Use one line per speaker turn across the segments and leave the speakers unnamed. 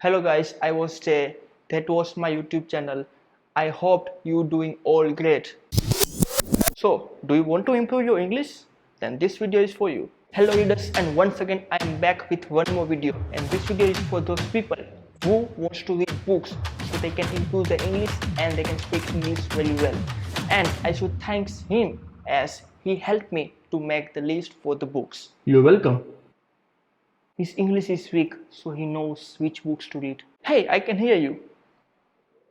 Hello guys, I was Jay. That was my YouTube channel. I hoped you doing all great. So, do you want to improve your English? Then this video is for you. Hello readers, and once again I am back with one more video, and this video is for those people who wants to read books so they can improve their English and they can speak English very well. And I should thank him as he helped me to make the list for the books. You're welcome. His English is weak, so he knows which books to read. Hey, I can hear you.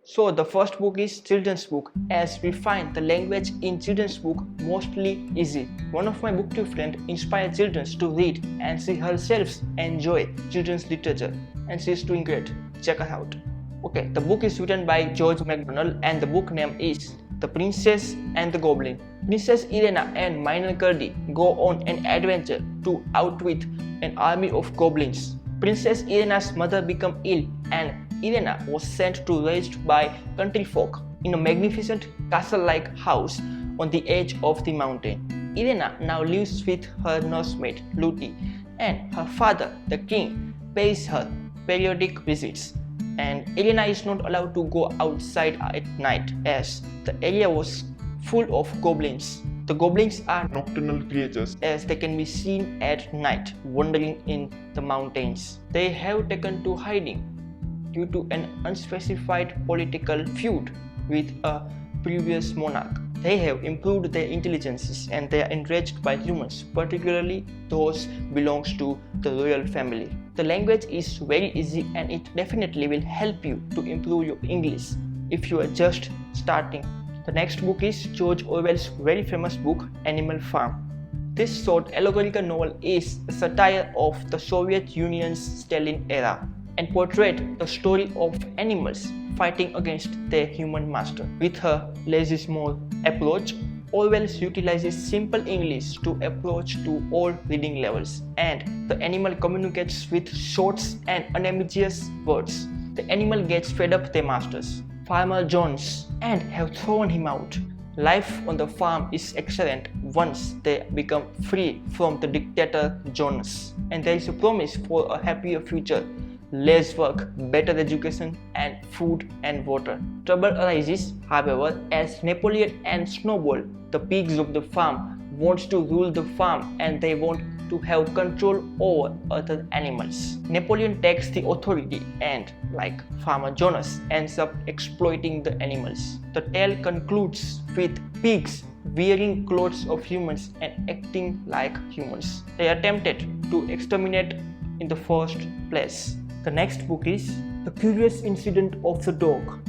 So the first book is children's book, as we find the language in children's book mostly easy. One of my booktube friends inspired children to read, and she herself enjoy children's literature, and she is doing great. Check her out. Okay, the book is written by George MacDonald, and the book name is The Princess and the Goblin. Princess Irena and Minor Curdy go on an adventure to outwit an army of goblins. Princess Irena's mother becomes ill, and Irena was sent to raised by country folk in a magnificent castle-like house on the edge of the mountain. Irena now lives with her nursemaid Luti, and her father, the king, pays her periodic visits. And Irena is not allowed to go outside at night as the area was full of goblins. The goblins are nocturnal creatures as they can be seen at night wandering in the mountains. They have taken to hiding due to an unspecified political feud with a previous monarch. They have improved their intelligences and they are enraged by humans, particularly those belongs to the royal family. The language is very easy and it definitely will help you to improve your English if you are just starting. The next book is George Orwell's very famous book Animal Farm. This short allegorical novel is a satire of the Soviet Union's Stalin era and portrayed the story of animals fighting against their human master. With her laissez small approach, Orwell utilizes simple English to approach to all reading levels, and the animal communicates with short and unambiguous words. The animal gets fed up their masters, Farmer Jones, and have thrown him out. Life on the farm is excellent once they become free from the dictator Jones, and there is a promise for a happier future. Less work, better education, and food and water. Trouble arises, however, as Napoleon and Snowball, the pigs of the farm, wants to rule the farm and they want to have control over other animals. Napoleon takes the authority and, like Farmer Jonas, ends up exploiting the animals. The tale concludes with pigs wearing clothes of humans and acting like humans. They attempted to exterminate in the first place. The next book is The Curious Incident of the Dog.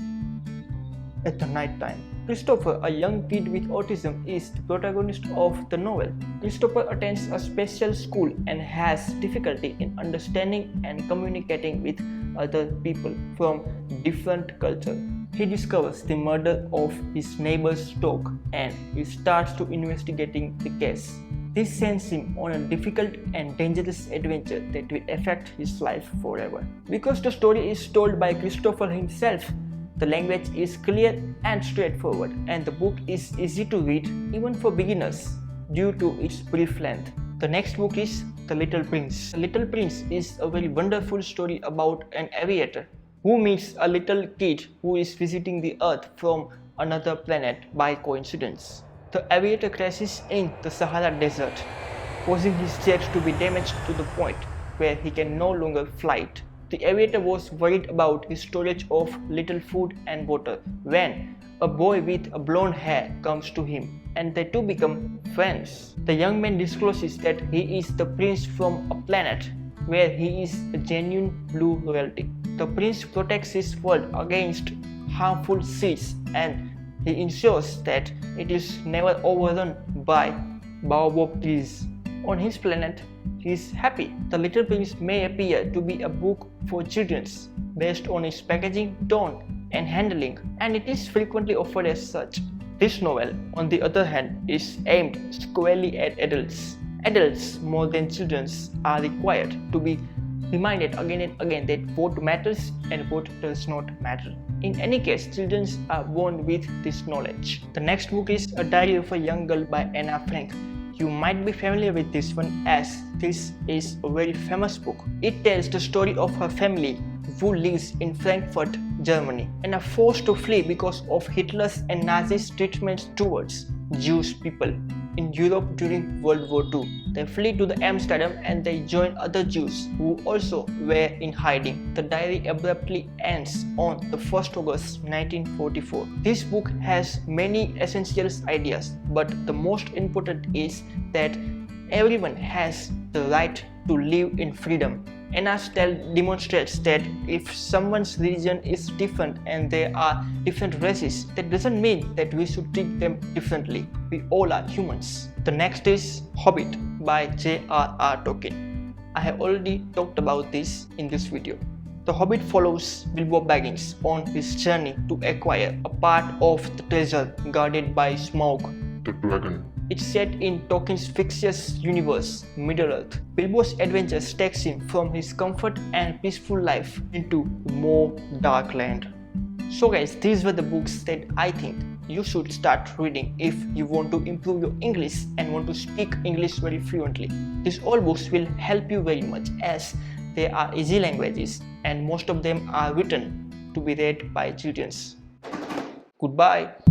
At the night time, Christopher, a young kid with autism, is the protagonist of the novel. Christopher attends a special school and has difficulty in understanding and communicating with other people from different cultures. He discovers the murder of his neighbor's dog and he starts to investigating the case. This sends him on a difficult and dangerous adventure that will affect his life forever. Because the story is told by Christopher himself, the language is clear and straightforward, and the book is easy to read even for beginners due to its brief length. The next book is The Little Prince. The Little Prince is a very wonderful story about an aviator who meets a little kid who is visiting the Earth from another planet by coincidence. The aviator crashes in the Sahara Desert, causing his jet to be damaged to the point where he can no longer fly it. The aviator was worried about his storage of little food and water when a boy with a blonde hair comes to him and they two become friends. The young man discloses that he is the prince from a planet where he is a genuine blue royalty. The prince protects his world against harmful seeds and he ensures that it is never overrun by baobab trees. On his planet, he is happy. The Little Prince may appear to be a book for children based on its packaging, tone, and handling, and it is frequently offered as such. This novel, on the other hand, is aimed squarely at adults. Adults, more than children, are required to be reminded again and again that what matters and what does not matter. In any case, children are born with this knowledge. The next book is A Diary of a Young Girl by Anna Frank. You might be familiar with this one as this is a very famous book. It tells the story of her family who lives in Frankfurt, Germany, and are forced to flee because of Hitler's and Nazis' treatment towards Jewish people in Europe during World War II. They flee to the Amsterdam and they join other Jews who also were in hiding. The diary abruptly ends on the 1st August 1944. This book has many essential ideas, but the most important is that everyone has the right to live in freedom. Anna's tale demonstrates that if someone's religion is different and there are different races, that doesn't mean that we should treat them differently. We all are humans. The next is Hobbit by J.R.R. Tolkien. I have already talked about this in this video. The Hobbit follows Bilbo Baggins on his journey to acquire a part of the treasure guarded by Smaug, the dragon. It's set in Tolkien's fictitious universe, Middle-earth. Bilbo's adventures takes him from his comfort and peaceful life into a more dark land. So guys, these were the books that I think you should start reading if you want to improve your English and want to speak English very fluently. These all books will help you very much as they are easy languages and most of them are written to be read by children. Goodbye.